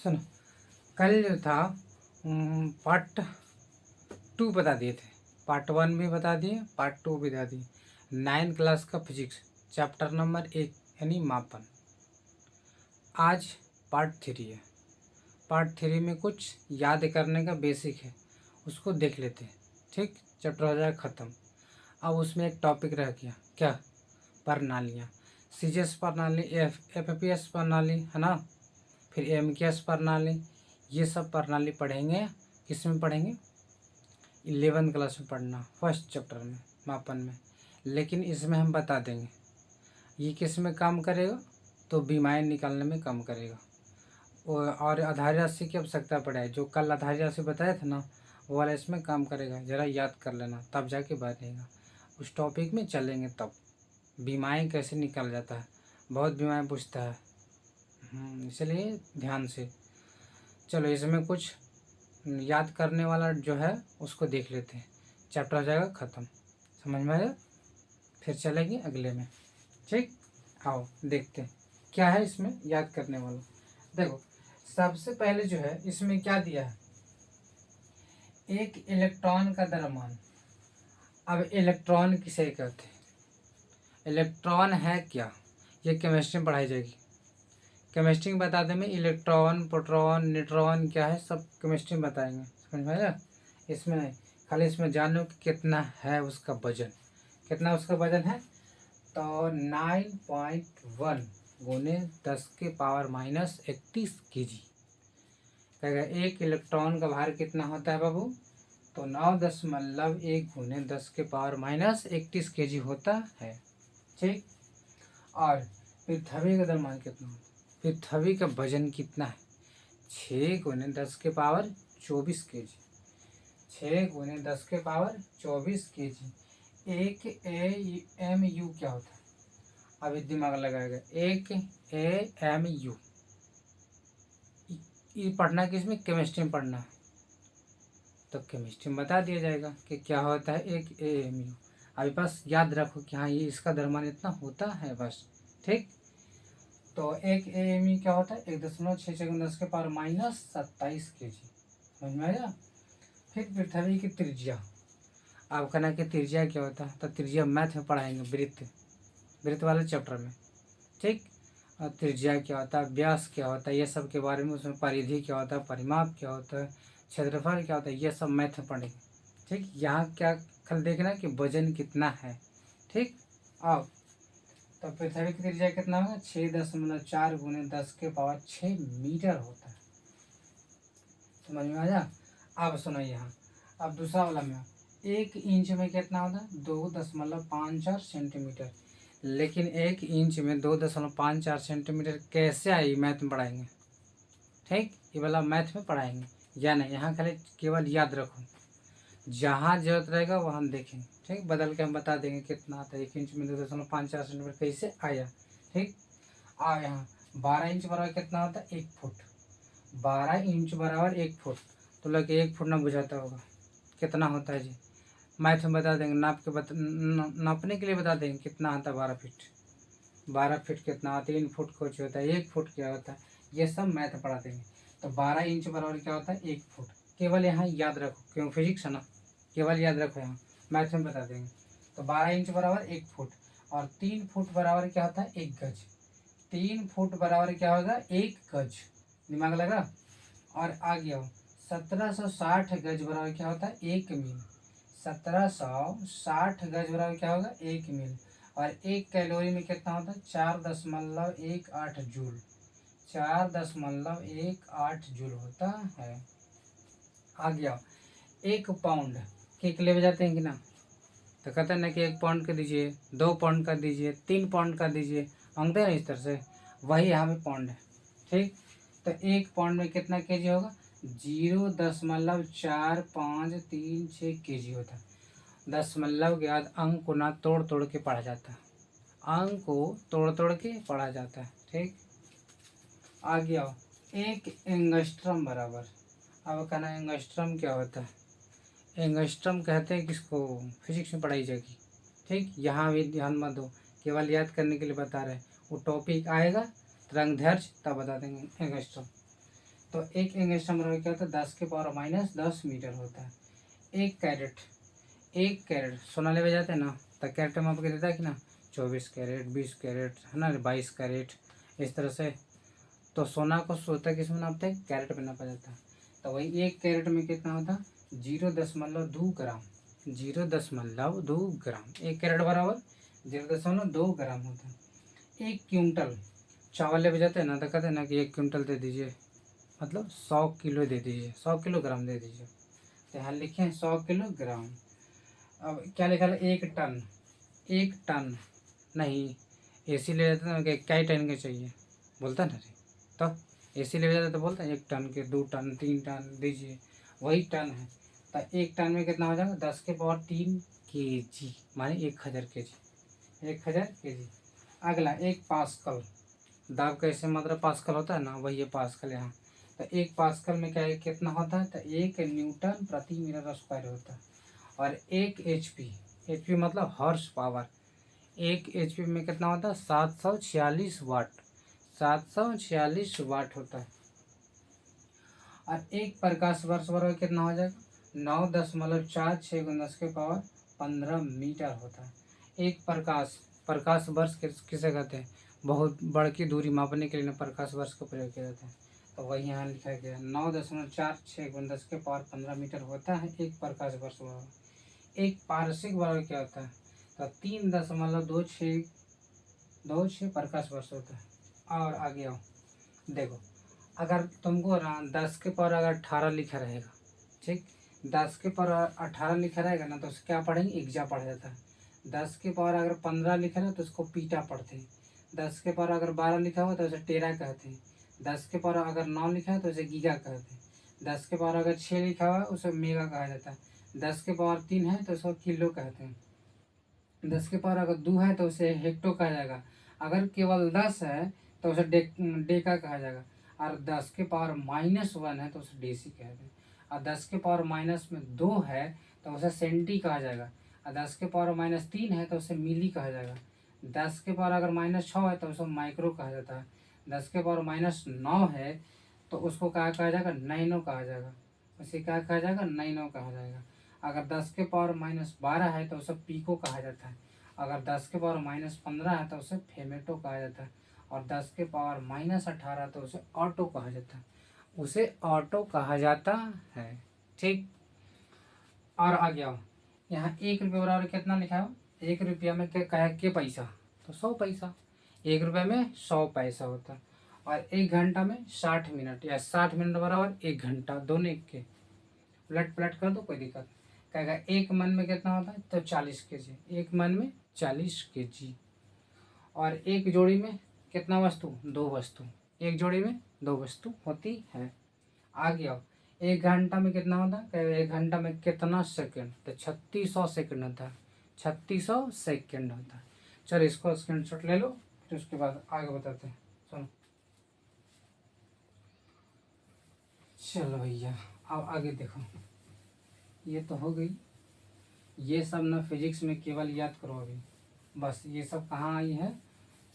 सुनो, कल जो था पार्ट 2 बता दिए थे, पार्ट 1 भी बता दिए, पार्ट 2 भी बता दिए। 9 क्लास का फिजिक्स चैप्टर नंबर 1 यानी मापन। आज पार्ट 3 है। पार्ट 3 में कुछ याद करने का बेसिक है, उसको देख लेते हैं। ठीक, चैप्टर हो जाएगा ख़त्म। अब उसमें एक टॉपिक रह गया, क्या? प्रणालियाँ। सीजीएस प्रणाली, एफपीएस प्रणाली, है ना, फिर एमकेएस प्रणाली। ये सब प्रणाली पढ़ेंगे। किस में पढ़ेंगे? 11th क्लास में पढ़ना, फर्स्ट चैप्टर में, मापन में। लेकिन इसमें हम बता देंगे ये किस में काम करेगा, तो बीमाएँ निकालने में काम करेगा। और आधार राशि की आवश्यकता पड़े, जो कल आधार राशि बताया था ना, वो वाला इसमें काम करेगा। ज़रा याद कर लेना, तब जाके बढ़ेगा। उस टॉपिक में चलेंगे तब। बीमाएँ कैसे निकल जाता है, बहुत बीमाएँ पूछता है, इसलिए ध्यान से चलो। इसमें कुछ याद करने वाला जो है उसको देख लेते हैं, चैप्टर हो जाएगा ख़त्म। समझ में आया? फिर चलेंगे अगले में। ठीक, आओ देखते हैं क्या है इसमें याद करने वाला। देखो, सबसे पहले जो है इसमें क्या दिया है, एक इलेक्ट्रॉन का द्रव्यमान। अब इलेक्ट्रॉन किसे कहते हैं, इलेक्ट्रॉन है क्या, ये केमिस्ट्री में पढ़ाई जाएगी। केमिस्ट्री में बता दें, में इलेक्ट्रॉन, प्रोटॉन, न्यूट्रॉन क्या है, सब केमिस्ट्री में बताएंगे। समझ में आया? इसमें नहीं, खाली इसमें जानो कि कितना है उसका वजन। कितना उसका वजन है, तो 9.1 गुने 10⁻31 kg। कहेगा एक इलेक्ट्रॉन का भार कितना होता है बाबू, तो 9.1 गुने 10⁻31 kg होता है। ठीक, और पृथ्वी का द्रव्यमान कितना होता है, पृथ्वी का वजन कितना है, 6 गुने 10⁻24 kg। 6 गुने 10⁻24 kg। एक AMU क्या होता है, अभी दिमाग लगाएगा। एक AMU ये पढ़ना किसमें, केमिस्ट्री में पढ़ना है, तो केमिस्ट्री में बता दिया जाएगा कि क्या होता है एक AMU। अभी बस याद रखो कि हाँ ये इसका द्रव्यमान इतना होता है बस। ठीक, तो एक AMU क्या होता है, 1.66 kg। समझ में आया? फिर पृथ्वी की त्रिज्या। आप कहना कि त्रिज्या क्या होता है, तो त्रिज्या मैथ में पढ़ाएंगे, वृत्त वाले चैप्टर में। ठीक, और त्रिज्या क्या होता है, व्यास क्या होता है, ये सब के बारे में, उसमें परिधि क्या होता है, परिमाप क्या होता है, क्षेत्रफल क्या होता है, ये सब मैथ में पढ़ेंगे। ठीक, यहाँ क्या कल देखना कि वजन कितना है। ठीक, अब तो पृथ्वी की त्रिज्या कितना होगा, 6.4 गुने 10⁻6 मीटर होता है। समझ में आया? अब सुनो यहाँ, अब दूसरा वाला में 1 इंच में कितना होता है, 2.54 सेंटीमीटर। लेकिन 1 इंच में 2.54 सेंटीमीटर कैसे आई, मैथ में पढ़ाएंगे। ठीक, ये वाला मैथ में पढ़ाएंगे या नहीं, यहाँ खाली केवल याद रखो, जहाँ जरूरत रहेगा वहाँ हम देखेंगे। ठीक, बदल के हम बता देंगे कितना आता है 1 इंच में 2.54 सेंटीमीटर कैसे आया। ठीक, आ यहाँ 12 इंच बराबर कितना होता है, 1 फुट। 12 इंच बराबर 1 फुट, तो लगे 1 फुट ना बुझाता होगा, कितना होता है जी, मैथ में बता देंगे, नापने के लिए बता देंगे कितना आता है 12 फीट। 12 फीट कितना, 3 फुट कुछ होता है, 1 फुट क्या होता है, ये सब मैथ पढ़ा देंगे। तो 12 इंच बराबर क्या होता है, 1 फुट। केवल यहाँ याद रखो, क्यों फिजिक्स है ना, केवल याद रखो, यहाँ मैथ में बता देंगे। तो 12 इंच बराबर 1 फुट, और 3 फुट बराबर क्या होता है, 1 गज। 3 फुट बराबर क्या होगा, 1 गज। दिमाग लगा? और आ गया 1760 गज बराबर क्या होता है, 1 मील। 1760 गज बराबर क्या होगा, 1 मील। और 1 कैलोरी में कितना होता है, 4.18 जूल। 4.18 जूल होता है। आ गया 1 पाउंड केक ले जाते हैं कि ना, तो कहते हैं ना कि 1 पाउंड का दीजिए, 2 पाउंड का दीजिए, 3 पाउंड का दीजिए, मांगते हैं ना इस तरह से, वही यहाँ पे पाउंड है। ठीक, तो 1 पाउंड में कितना केजी होगा, 0.4536 केजी होता है। दशमलव के बाद अंक को ना तोड़ तोड़ के पढ़ा जाता है, अंक को तोड़ तोड़ के पढ़ा जाता है। ठीक, आ गया 1 एंगस्ट्रम बराबर। अब कहना एंगस्ट्रम क्या होता है, एंगस्ट्रम कहते हैं किसको, फिजिक्स में पढ़ाई जाएगी। ठीक, यहाँ भी ध्यान मत दो, केवल याद करने के लिए बता रहे हैं, वो टॉपिक आएगा तरंग दैर्घ्य तब बता देंगे एंगस्ट्रम। तो एक एंगस्ट्रम बराबर क्या होता है, 10⁻⁻10 मीटर होता है। एक कैरेट सोना लेवे जाते हैं ना, तो कैरेट में आपको देता है कि ना 24 कैरेट, 20 कैरेट, है ना, 22 कैरेट, इस तरह से। तो सोना को सोता किस में नापते हैं, कैरेट में नापा जाता है। तो वही एक कैरेट में कितना होता है, 0.2 ग्राम। 0.2 ग्राम, एक कैरेट बराबर 0.2 ग्राम होता है। एक क्विंटल चावल ले जाते हैं ना, तो कहते हैं ना कि 1 क्विंटल दे दीजिए, मतलब 100 किलो दे दीजिए, 100 किलोग्राम दे दीजिए। तो यहाँ लिखे हैं 100 किलोग्राम। अब क्या लिखा है, 1 टन। 1 टन नहीं, एसी ले जाते हैं क्या ही टन के चाहिए, बोलता ना रे। तो एसी ले जाते तो बोलते हैं 1 टन के, 2 टन, 3 टन दीजिए, वही टन है। तो 1 टन में कितना हो जाएगा, 10⁻³ माने 1000 kg। 1000 kg। अगला एक पास्कल, दाब कैसे मात्रा पास्कल होता है ना, वही है पास्कल यहाँ। तो एक पास्कल में क्या है, कितना होता है, तो 1 न्यूटन प्रति मीटर स्क्वायर होता है। और एक एचपी मतलब हॉर्स पावर, एक एचपी में कितना होता है, 746 वाट। 746 वाट होता है। और एक प्रकाश वर्ष बराबर कितना हो जाएगा, 9.46×10⁻15 मीटर होता है। एक प्रकाश वर्ष किसे कहते हैं, बहुत बड़ की दूरी मापने के लिए ना प्रकाश वर्ष का प्रयोग किया जाता है। तो वही यहाँ लिखा गया 9.46×10⁻15 मीटर होता है एक प्रकाश वर्ष बराबर। एक पारसिक बराबर क्या होता है, तो 3.26 प्रकाश वर्ष होता है। और आगे आओ, देखो अगर तुमको ना 10⁻18 लिखा रहेगा, ठीक, 10⁻18 लिखा रहेगा ना, तो उसको क्या पढ़ेंगे, इक्जा पढ़ा जाता है। 10⁻15 लिखा है तो उसको पीटा पढ़ते हैं। 10⁻12 लिखा हुआ तो उसे टेरा कहते हैं। 10⁻9 लिखा है तो उसे गीगा कहते हैं। 10⁻6 लिखा हुआ है उसे मेगा कहा जाता है। 10⁻3 है तो उसको किलो कहते हैं। 10⁻2 है तो उसे हेक्टो कहा जाएगा। अगर केवल 10 है तो उसे डेका कहा जाएगा। और 10⁻−1 है तो उसे डेसी कहते हैं। और 10⁻−2 है तो उसे सेंटी कहा जाएगा। और 10⁻−3 है तो उसे मिली कहा जाएगा। 10⁻6 है तो उसे माइक्रो कहा जाता है। 10⁻9 है तो उसको क्या कहा जाएगा, नैनो कहा जाएगा। उसे क्या कहा जाएगा, नैनो कहा जाएगा। अगर 10⁻12 है तो उसे पीको कहा जाता है। अगर 10⁻−15 है तो उसे फेमेटो कहा जाता है। और 10⁻−18 तो उसे ऑटो कहा जाता है। उसे ऑटो कहा जाता है, ठीक। और आ गया यहाँ 1 रुपये बराबर कितना लिखा है, 1 रुपया में क्या कहा के पैसा, तो 100 पैसा। 1 रुपये में 100 पैसा होता है। और 1 घंटा में 60 मिनट, या 60 मिनट बराबर 1 घंटा, दोनों एक के उलट पलट कर दो, कोई दिक्कत नहीं। कहेगा 1 मन में कितना होता है, तो 40 kg। 1 मन में 40 kg। और एक जोड़ी में कितना वस्तु, 2 वस्तु। एक जोड़ी में 2 वस्तु होती है। आगे आओ, 1 घंटा में कितना होता है, कहेगा 1 घंटा में कितना सेकंड, तो 3600 सेकंड होता है। 3600 सेकंड होता है। चलो इसको स्क्रीनशॉट ले लो, फिर उसके बाद आगे बताते हैं। सुनो, चलो भैया अब आगे देखो। ये तो हो गई, ये सब ना फिजिक्स में केवल याद करो अभी। बस ये सब कहाँ आई है,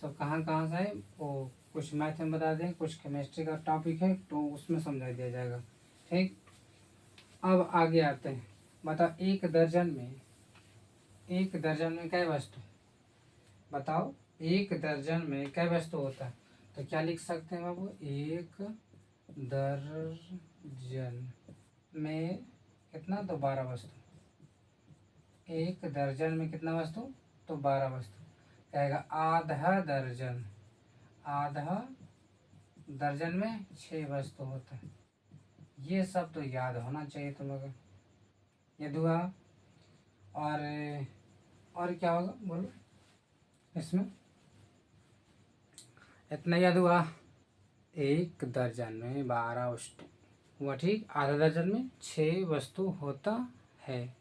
सब कहाँ कहाँ से है, वो कुछ मैथ में बता दें, कुछ केमिस्ट्री का टॉपिक है तो उसमें समझा दिया जाएगा, ठीक। अब आगे आते हैं। बताओ एक दर्जन में क्या वस्तु, बताओ एक दर्जन में क्या वस्तु होता है, तो क्या लिख सकते हैं बाबू, एक दर्जन में कितना, तो 12 वस्तु। एक दर्जन में कितना वस्तु, तो 12 वस्तु। कहेगा आधा दर्जन, आधा दर्जन में 6 वस्तु होता है। ये सब तो याद होना चाहिए तुम लोग। ये दुआ और क्या होगा बोलो इसमें, इतना याद हुआ, एक दर्जन में 12 वस्तु हुआ, ठीक। आधा दर्जन में 6 वस्तु होता है।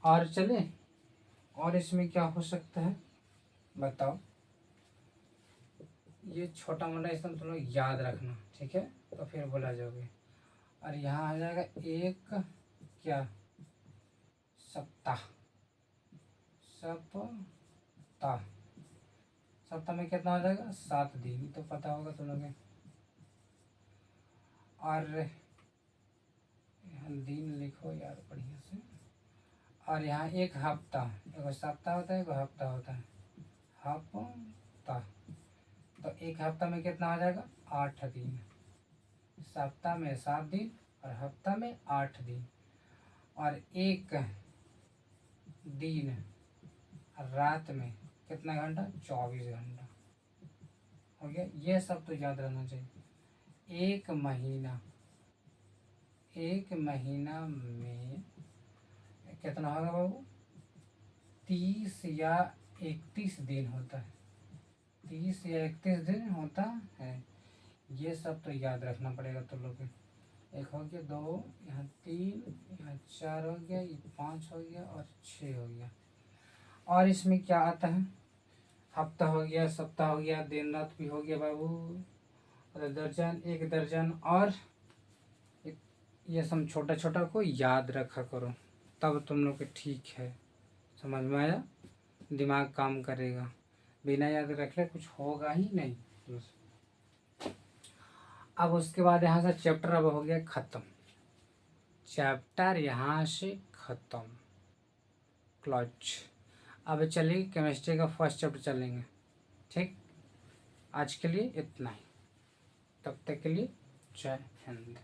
और चले, और इसमें क्या हो सकता है बताओ। ये छोटा मोटा इसमें तुम लोग याद रखना, ठीक है, तो फिर बोला जाओगे। और यहाँ आ जाएगा एक क्या, सप्ताह। सप्ताह, सप्ताह में कितना हो जाएगा, 7 दिन, तो पता होगा तुम लोग। और यहाँ दिन लिखो यार बढ़िया से। और यहाँ एक हफ्ता, एक सप्ताह होता है, एक हफ्ता होता है, हफ्ता। तो एक हफ्ता में कितना हो जाएगा? 8 दिन। सप्ताह में 7 दिन और हफ्ता में 8 दिन। और एक दिन रात में कितना घंटा? 24 घंटा। हो गया। ये सब तो याद रहना चाहिए। एक महीना में कितना होगा बाबू? 30 या 31 दिन होता है। 30 या 31 दिन होता है। ये सब तो याद रखना पड़ेगा तुम लोग के। एक हो गया, 2, यहाँ 3, यहाँ 4 हो गया, ये 5 हो गया और 6 हो गया। और इसमें क्या आता है? हफ्ता हो गया, सप्ताह हो गया, दिन रात भी हो गया बाबू, और दर्जन, एक दर्जन। और ये सब छोटा छोटा को याद रखा करो, तब तुम लोग के ठीक है। समझ में आया? दिमाग काम करेगा। बिना याद रखे कुछ होगा ही नहीं। अब उसके बाद यहाँ से चैप्टर अब हो गया ख़त्म। चैप्टर यहाँ से ख़त्म, क्लच। अब चलिए केमिस्ट्री का फर्स्ट चैप्टर चलेंगे। ठीक, आज के लिए इतना ही। तब तक के लिए जय हिंद।